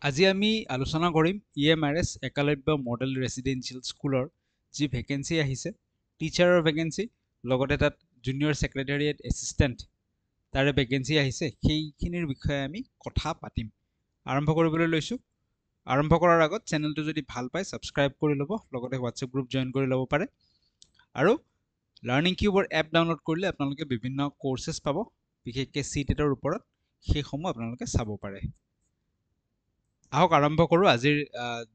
আজি আমি আলোচনা কৰিম EMRS একালব্য মডেল ৰেচিডেন্সিয়েল স্কুলৰ যি ভেকেন্সি আহিছে টিচাৰৰ ভেকেন্সি লগতে তাত জুনিয়ৰ সেক্ৰেটাৰিয়েট এসিস্ট্যান্ট তাৰে ভেকেন্সি আহিছে সেইখিনিৰ বিষয়ে আমি কথা পাতিম আৰম্ভ কৰিবলৈ লৈছো আৰম্ভ কৰাৰ আগত চেনেলটো যদি ভাল পায় সাবস্ক্ৰাইব কৰি ল'ব লগতে হোৱাটছএপ গ্ৰুপ জয়েন কৰি ল'ব পাৰে আৰু লাৰ্নিং কিউবৰ এপ ডাউনলোড কৰিলে আপোনালোকে বিভিন্ন কোৰ্सेছ পাব বিশেষকৈ সিটেটৰ ওপৰত সেইসমূহ আপোনালোকে চাব পাৰে আহক আৰম্ভ কৰোঁ আজিৰ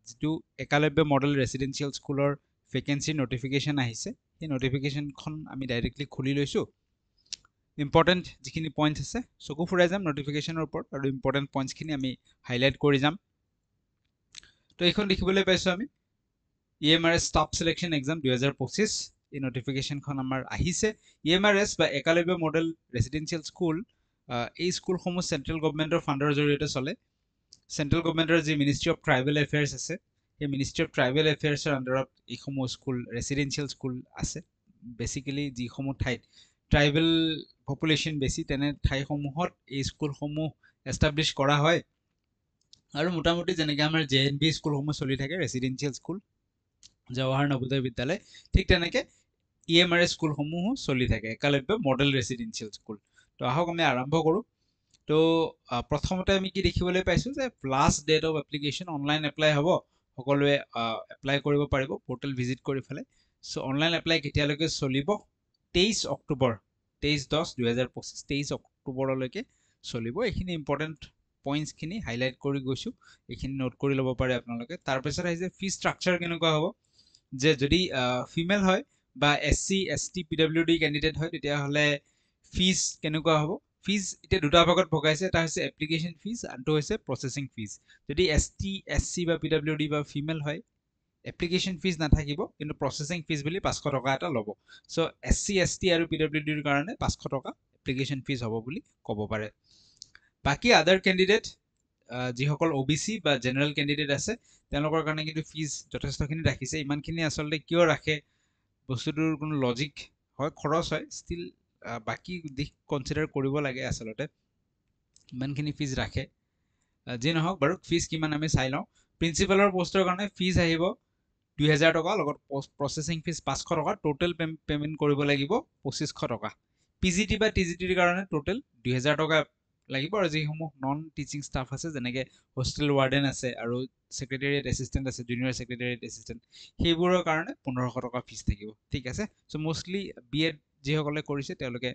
যিটো একালব্য মডেল ৰেচিডেন্সিয়েল স্কুলৰ ভেকেন্সি নটিফিকেশ্যন আহিছে সেই নটিফিকেশ্যনখন আমি ডাইৰেক্টলি খুলি লৈছোঁ ইম্পৰ্টেণ্ট যিখিনি পইণ্টছ আছে চকু ফুৰাই যাম নটিফিকেশ্যনৰ ওপৰত আৰু ইম্পৰ্টেণ্ট পইণ্টছখিনি আমি হাইলাইট কৰি যাম তো এইখন দেখিবলৈ পাইছোঁ আমি EMRS ষ্টাফ চিলেকশ্যন এক্সাম 2025 এই নটিফিকেশ্যনখন আমাৰ আহিছে EMRS বা একালব্য মডেল ৰেচিডেন্সিয়েল স্কুল এই স্কুলসমূহ চেণ্ট্ৰেল গভৰ্ণমেণ্টৰ ফাণ্ডৰ জৰিয়তে চলে চেণ্ট্ৰেল গভৰ্ণমেণ্টৰ যি মিনিষ্ট্ৰী অফ ট্ৰাইবেল এফেয়াৰ্ছ আছে সেই মিনিষ্ট্ৰী অফ ট্ৰাইবেল এফেয়াৰ্ছৰ আণ্ডাৰত এইসমূহ স্কুল ৰেচিডেন্সিয়েল স্কুল আছে বেচিকেলি যিসমূহ ঠাইত ট্ৰাইবেল পপুলেশ্যন বেছি তেনে ঠাইসমূহত এই স্কুলসমূহ এষ্টাব্লিছ কৰা হয় আৰু মোটামুটি যেনেকৈ আমাৰ JNV স্কুলসমূহ চলি থাকে ৰেচিডেন্সিয়েল স্কুল জৱাহৰ নৱোদয় বিদ্যালয় ঠিক তেনেকৈ EMRS স্কুলসমূহো চলি থাকে একালব্য মডেল ৰেচিডেন্সিয়েল স্কুল তো আহক আমি আৰম্ভ কৰোঁ তো প্ৰথমতে আমি কি দেখিবলৈ পাইছোঁ যে last date of application online apply হ'ব সকলোৱে এপ্লাই কৰিব পাৰিব পৰ্টেল ভিজিট কৰি পেলাই চ' অনলাইন এপ্লাই কেতিয়ালৈকে চলিব 23 অক্টোবৰ 23/10/2025 23 অক্টোবৰলৈকে চলিব এইখিনি ইম্পৰ্টেণ্ট পইণ্টছখিনি হাইলাইট কৰি গৈছোঁ এইখিনি নোট কৰি ল'ব পাৰে আপোনালোকে তাৰপিছত আহিছে ফি ষ্ট্ৰাকচাৰ কেনেকুৱা হ'ব যে যদি ফিমেল হয় বা SC ST PWD কেণ্ডিডেট হয় তেতিয়াহ'লে ফিজ কেনেকুৱা হ'ব ফিজ এতিয়া দুটা ভাগত ভগাইছে এটা হৈছে এপ্লিকেশ্যন ফিজ আনটো হৈছে প্ৰচেছিং ফিজ যদি ST SC বা PWD বা ফিমেল হয় এপ্লিকেশ্যন ফিজ নাথাকিব কিন্তু প্ৰচেছিং ফিজ বুলি 500 টকা এটা ল'ব চ' SC ST আৰু PWDৰ কাৰণে 500 টকা এপ্লিকেশ্যন ফিজ হ'ব বুলি ক'ব পাৰে বাকী আদাৰ কেণ্ডিডেট যিসকল OBC বা জেনেৰেল কেণ্ডিডেট আছে তেওঁলোকৰ কাৰণে কিন্তু ফিজ যথেষ্টখিনি ৰাখিছে ইমানখিনি আচলতে কিয় ৰাখে বস্তুটোৰ কোনো লজিক হয় খৰচ হয় ষ্টিল বাকী দিশ কনচিডাৰ কৰিব লাগে আচলতে ইমানখিনি ফিজ ৰাখে যি নহওক বাৰু ফিজ কিমান আমি চাই লওঁ প্ৰিন্সিপালৰ পোষ্টৰ কাৰণে ফিজ আহিব 2000 টকা লগত প্ৰচেছিং ফিজ 500 টকা টোটেল পেমেণ্ট কৰিব লাগিব 2500 টকা PGT বা TGTৰ কাৰণে টোটেল 2000 টকা লাগিব আৰু যিসমূহ নন টিচিং ষ্টাফ আছে যেনেকৈ হোষ্টেল ৱাৰ্ডেন আছে আৰু সেক্ৰেটাৰিয়েট এছিষ্টেণ্ট আছে জুনিয়ৰ সেক্ৰেটাৰিয়েট এছিষ্টেণ্ট সেইবোৰৰ কাৰণে 1500 টকা ফিজ থাকিব ঠিক আছে চ' মোষ্টলি BEd যিসকলে কৰিছে তেওঁলোকে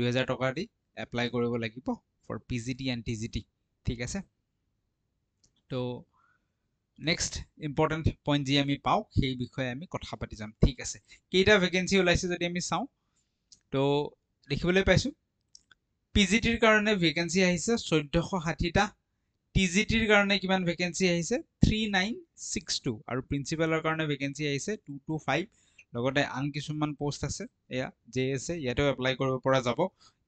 2000 টকা দি এপ্লাই কৰিব লাগিব ফৰ PGT এণ্ড TGT ঠিক আছে তো নেক্সট ইম্পৰ্টেণ্ট পইণ্ট যি আমি পাওঁ সেই বিষয়ে আমি কথা পাতি যাম ঠিক আছে কেইটা ভেকেঞ্চি ওলাইছে যদি আমি চাওঁ তো দেখিবলৈ পাইছোঁ PGTৰ কাৰণে ভেকেঞ্চি আহিছে 1460টা TGTৰ কাৰণে কিমান ভেকেঞ্চি আহিছে 3962 আৰু প্ৰিন্সিপালৰ কাৰণে ভেকেঞ্চি আহিছে 225 লগতে আন কিছুমান পোষ্ট আছে এয়া JSA ইয়াতেও এপ্লাই কৰিব পৰা যাব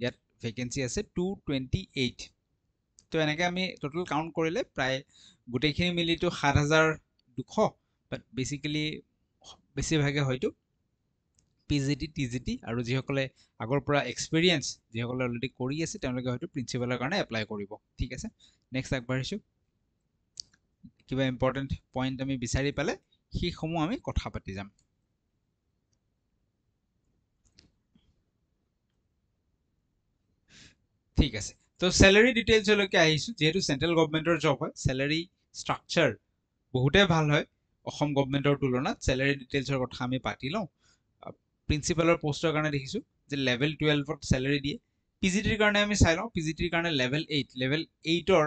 ইয়াত ভেকেঞ্চি আছে 228 তো এনেকৈ আমি টোটেল কাউণ্ট কৰিলে প্ৰায় গোটেইখিনি মিলিতো 7200 বাট বেচিকেলি বেছিভাগে হয়তো PGT TGT আৰু যিসকলে আগৰ পৰা এক্সপিৰিয়েঞ্চ যিসকলে অলৰেডি কৰি আছে তেওঁলোকে হয়তো প্ৰিন্সিপালৰ কাৰণে এপ্লাই কৰিব ঠিক আছে নেক্সট আগবাঢ়িছোঁ কিবা ইম্পৰ্টেণ্ট পইণ্ট আমি বিচাৰি পালে সেইসমূহ আমি কথা পাতি যাম ঠিক আছে তো চেলাৰী ডিটেইলছলৈকে আহিছোঁ যিহেতু চেণ্ট্ৰেল গভৰ্ণমেণ্টৰ জব হয় চেলাৰী ষ্ট্ৰাকচাৰ বহুতেই ভাল হয় অসম গভৰ্ণমেণ্টৰ তুলনাত চেলাৰী ডিটেইলছৰ কথা আমি পাতি লওঁ প্ৰিন্সিপালৰ পোষ্টৰ কাৰণে দেখিছোঁ যে লেভেল 12ত চেলাৰী দিয়ে PGTৰ কাৰণে আমি চাই লওঁ PGTৰ কাৰণে লেভেল 8ৰ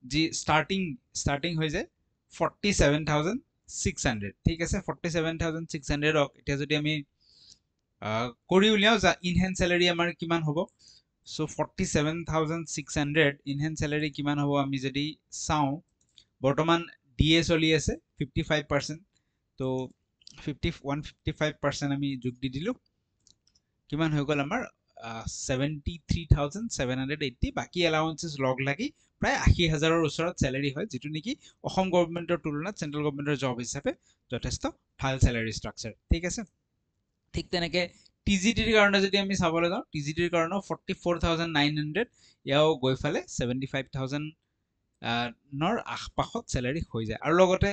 যি ষ্টাৰ্টিং হৈ যায় 47,600 ঠিক আছে 47,600ক এতিয়া যদি আমি কৰি উলিয়াওঁ যা ইনহেণ্ড চেলাৰী আমাৰ কিমান হ'ব চ' 47,600 ইনহেণ্ড চেলাৰী কিমান হ'ব আমি যদি চাওঁ বৰ্তমান DA চলি আছে 55% তো 155% আমি যোগ দি দিলোঁ কিমান হৈ গ'ল আমাৰ 73,780 বাকী এলাউন্সেছ লগ লাগি প্ৰায় 80,000ৰ ওচৰত চেলাৰী হয় যিটো নেকি অসম গভৰ্ণমেণ্টৰ তুলনাত চেণ্ট্ৰেল গভৰ্ণমেণ্টৰ জব হিচাপে যথেষ্ট ভাল চেলাৰী ষ্ট্ৰাকচাৰ ঠিক আছে ঠিক তেনেকৈ TGTৰ কাৰণে যদি আমি চাবলৈ যাওঁ TGTৰ কাৰণেও 44,900 এয়াও গৈ ফালে 75,000 নৰ আশপাশত চেলাৰী হৈ যায় আৰু লগতে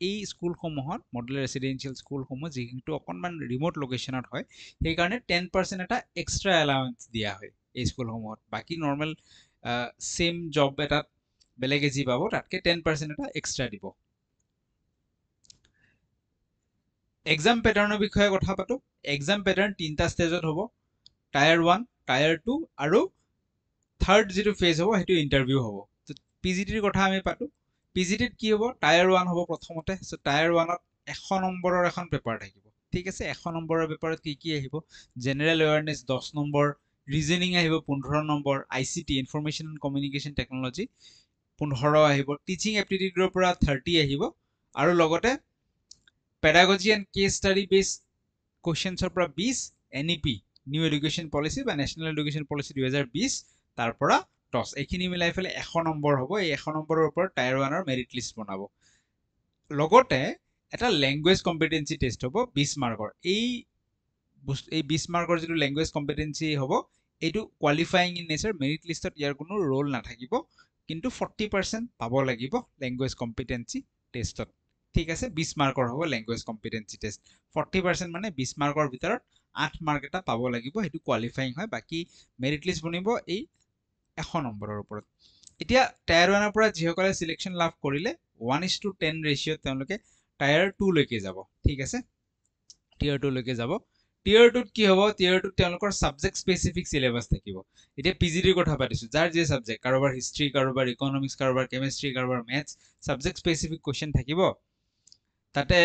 এই স্কুলসমূহত মডেল ৰেচিডেঞ্চিয়েল স্কুলসমূহ যিহেতু অকণমান ৰিম'ট লোকেশ্যনত হয় সেইকাৰণে 10% এটা এক্সট্ৰা এলাউৱেঞ্চ দিয়া হয় এই স্কুলসমূহত বাকী নৰ্মেল সেম জব এটাত বেলেগে যি পাব তাতকে 10% এটা এক্সট্ৰা দিব এক্সাম পেটাৰ্ণৰ বিষয়ে কথা পাতো এক্সাম পেটাৰ্ণ তিনিটা ষ্টেজত হ'ব টায়াৰ 1 টায়াৰ 2 আৰু থাৰ্ড যিটো ফেজ হ'ব সেইটো ইণ্টাৰভিউ হ'ব পিজিটিৰ কথা আমি পাতো পিজিটিত কি হ'ব টায়াৰ 1 হ'ব প্ৰথমতে সো টায়াৰ 1ত 100 নম্বৰৰ এখন পেপাৰ থাকিব ঠিক আছে 100 নম্বৰৰ পেপাৰত কি আহিব জেনাৰেল এৱাৰনেছ 10 নম্বৰ ৰিজনিং আহিব 15 number ICT information and communication technology 15 আহিব টিচিং এপ্টিটিউডৰ পৰা 30 আহিব আৰু লগতে পেডাগজি এণ্ড কেছ ষ্টাডি বেছ কোৱেশ্চনছৰ পৰা 20 এনইপি নিউ এডুকেশ্যন পলিচি বা নেশ্যনেল এডুকেশ্যন পলিচি 2020 তাৰ পৰা 10 এইখিনি মিলাই ফেলে 100 নম্বৰ হ'ব এই 100 নম্বৰৰ ওপৰত টায়াৰ 1ৰ মেৰিট লিষ্ট বনাব লগতে এটা ল্যাঙ্গুৱেজ কম্পিটেন্সি টেষ্ট হ'ব 20 মাৰ্কৰ এই 20 মাৰ্কৰ যিটো ল্যাঙ্গুৱেজ কম্পিটেন্সি হ'ব এইটো কোৱালিফাইং ইন নেচাৰ মেৰিট লিষ্টত ইয়াৰ কোনো ৰোল নাথাকিব কিন্তু 40% পাব লাগিব ল্যাঙ্গুৱেজ কম্পিটেন্সি টেষ্টত ঠিক আছে 20 মাৰ্কৰ হ'ব ল্যাঙ্গুৱেজ কম্পিটেন্সি টেষ্ট 40% মানে 20 মাৰ্কৰ ভিতৰত 8 মাৰ্ক এটা পাব লাগিব হেতু কোৱালিফাইং হয় বাকি মেৰিট লিষ্ট বনিব এই 100 নম্বৰৰ ওপৰত এতিয়া টায়াৰ 1ৰ পৰা যিসকলে সিলেকশন লাভ কৰিলে 1:10 ৰেশিঅ তেওঁলোকে টায়াৰ 2 লৈকে যাব ঠিক আছে টিয়াৰ 2 লৈকে যাব টিয়াৰ 2 কি হ'ব টিয়াৰ 2 তেওঁলোকৰ সাবজেক্ট স্পেসিফিক সিলেবাস থাকিব এতিয়া পিজিডিৰ কথা পাতিছো যাৰ যে সাবজেক্ট কাৰোবাৰ হিষ্ট্ৰি কাৰোবাৰ ইকোনমিক্স কাৰোবাৰ কেমিষ্ট্ৰি কাৰোবাৰ ম্যাথছ সাবজেক্ট স্পেসিফিক কোৱেশ্চন থাকিব তাতে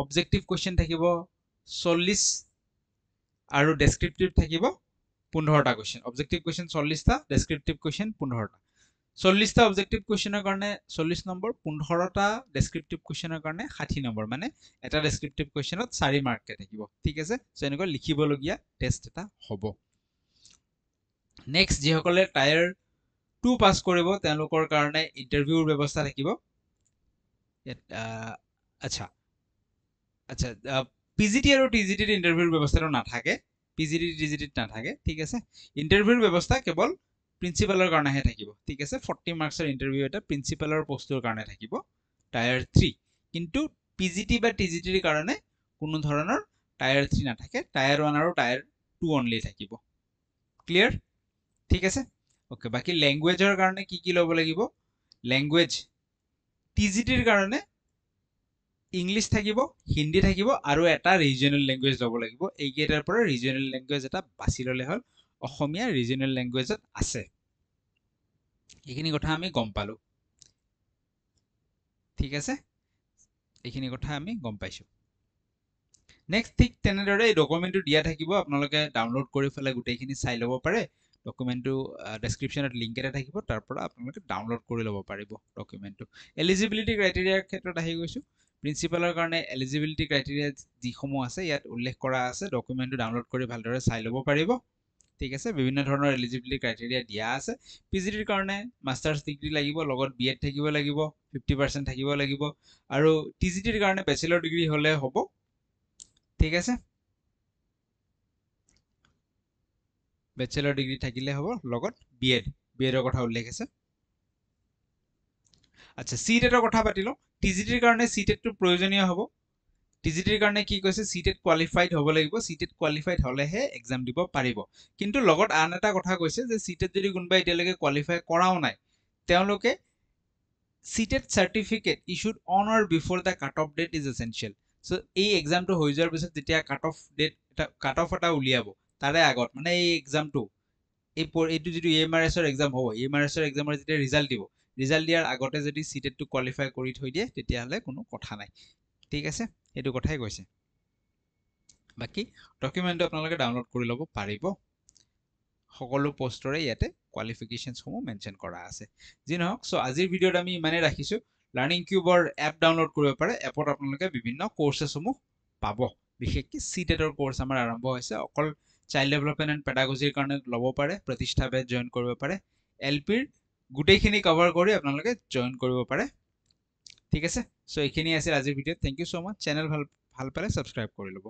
অবজেক্টিভ কোৱেশ্চন থাকিব 40 আৰু ডেসক্ৰিপটিভ থাকিব 15টা কোৱেশ্চন অবজেক্টিভ কোৱেশ্চন 40টা ডেসক্ৰিপটিভ কোৱেশ্চন 15টা 40টা অবজেক্টিভ কোৱেশ্চনৰ কাৰণে 40 নম্বৰ 15টা ডেসক্ৰিপটিভ কোৱেশ্চনৰ কাৰণে 60 নম্বৰ মানে এটা ডেসক্ৰিপটিভ কোৱেশ্চনত 4 মাৰ্ক কে থাকিব ঠিক আছে সো এনেকৈ লিখিবলগীয়া টেষ্ট এটা হ'ব নেক্সট যিসকলে টায়াৰ 2 পাস কৰিব তেওঁলোকৰ কাৰণে ইন্টাৰভিউৰ ব্যৱস্থা থাকিব আচ্ছা পিজিটি আৰু টিজিটিৰ ইন্টাৰভিউৰ ব্যৱস্থাটো নাথাকে পিজিটি টিজিটিত নাথাকে ঠিক আছে ইন্টাৰভিউৰ ব্যৱস্থা কেৱল প্ৰিন্সিপালৰ কাৰণেহে থাকিব ঠিক আছে 40 মাৰ্কছৰ ইন্টাৰভিউ এটা প্ৰিন্সিপালৰ পোষ্টৰ কাৰণে থাকিব টায়াৰ 3 কিন্তু পিজিটি বা টিজিটিৰ কাৰণে কোনো ধৰণৰ টায়াৰ 3 নাথাকে টায়াৰ 1 আৰু টায়াৰ 2 অনলি থাকিব ক্লিয়াৰ ঠিক আছে ওকে বাকি ল্যাঙ্গুৱেজৰ কাৰণে কি ল'ব লাগিব ল্যাঙ্গুৱেজ টিজিটিৰ কাৰণে ইংলিশ থাকিব হিন্দী থাকিব আৰু এটা ৰিজনাল ল্যাঙ্গুৱেজ ল'ব লাগিব এই কেইটাৰ পৰা ৰিজনাল ল্যাঙ্গুৱেজ এটা বাছি ললে হ'ল অসমীয়া ৰিজনাল ল্যাঙ্গুৱেজত আছে এইখিনি কথা আমি গম পালো ঠিক আছে এইখিনি কথা আমি গম পাইছো নেক্সট ঠিক তেনেদৰে এই ডকুমেন্টটো দিয়া থাকিব আপোনালোকে ডাউনলোড কৰি ফেলে গুটেইখিনি চাই ল'ব পাৰে ডকুমেন্টটো ডেসক্ৰিপচনত লিংক এটা থাকিব তাৰ পৰা আপোনালোকে ডাউনলোড কৰি ল'ব পাৰিব ডকুমেন্টটো এলিজিবিলিটি ক্ৰাইটেৰিয়াৰ ক্ষেত্ৰত আহি গৈছো প্ৰিন্সিপালৰ কাৰণে এলিজিবিলিটি ক্ৰাইটেৰিয়া যিসমূহ আছে ইয়াত উল্লেখ কৰা আছে ডকুমেন্টটো ডাউনলোড কৰি ভালদৰে চাই ল'ব পাৰিব ঠিক আছে বিভিন্ন ধৰণৰ এলিজিবিলিটি ক্ৰাইটেৰিয়া দিয়া আছে পিজিটিৰ কাৰণে মাষ্টাৰ্ছ ডিগ্ৰী লাগিব লগত বিএড থাকিব লাগিব 50% থাকিব লাগিব আৰু টিজিটিৰ কাৰণে বেচেলৰ ডিগ্ৰী হলে হ'ব ঠিক আছে বেচেলৰ ডিগ্ৰী থাকিলে হ'ব লগত বিএডৰ কথা উল্লেখ আছে আচ্ছা সিটেটৰ কথা পাতিলো টিজিটিৰ কাৰণে সিটেটটো প্ৰয়োজনীয় হ'ব টিজিটিৰ কাৰণে কি কৈছে সিটেট কোৱালিফাইড হ'ব লাগিব সিটেট কোৱালিফাইড হলেহে এক্সাম দিব পাৰিব কিন্তু লগত আন এটা কথা কৈছে যে সিটেট যদি কোনবা এতিয়ালৈকে কোৱালিফাই কৰাও নাই তেওঁলোকে CTET certificate issued on or before the cut off date is essential so এই এক্সামটো হৈ যোৱাৰ পিছত যেতিয়া কাট অফ এটা উলিয়াব তাৰে আগত মানে এই এক্সামটো এইটো যদি এমআৰএছৰ এক্সাম হ'ব এমআৰএছৰ এক্সামৰ যেতিয়া ৰিজাল্ট দিয়াৰ আগতে যদি সিটেটটো কোৱালিফাই কৰি থৈ দিয়ে তেতিয়াহলে কোনো কথা নাই ঠিক আছে এইটো কথাই কৈছে বাকি ডকুমেন্টটো আপোনালোকে ডাউনলোড কৰি ল'ব পাৰিব সকলো পোষ্টৰে ইয়াতে কোৱালিফিকেশনছ সমূহ মেনশন কৰা আছে যি নহওক সো আজিৰ ভিডিঅ'ত আমি ইমানে ৰাখিছো লাৰ্নিং কিউবৰ এপ ডাউনলোড কৰিব পাৰে এপত আপোনালোকে বিভিন্ন কোৰ্সেছ সমূহ পাব বিশেষকৈ সিটেটৰ কোৰ্স আমাৰ আৰম্ভ হৈছে অকল চাইল্ড ডেভেলপমেন্ট এণ্ড পেডাগজিৰ কাৰণে ল'ব পাৰে প্ৰতিষ্ঠা বেচ জয়েন কৰিব পাৰে এলপিৰ গুটেইখিনি কভাৰ কৰি আপোনালোকে জয়েন কৰিব পাৰে ঠিক আছে সো এইখিনি আছিল আজিৰ ভিডিঅ'ত থ্যাংক ইউ সো মাচ চেনেল ভাল পালে সাবস্ক্ৰাইব কৰি ল'ব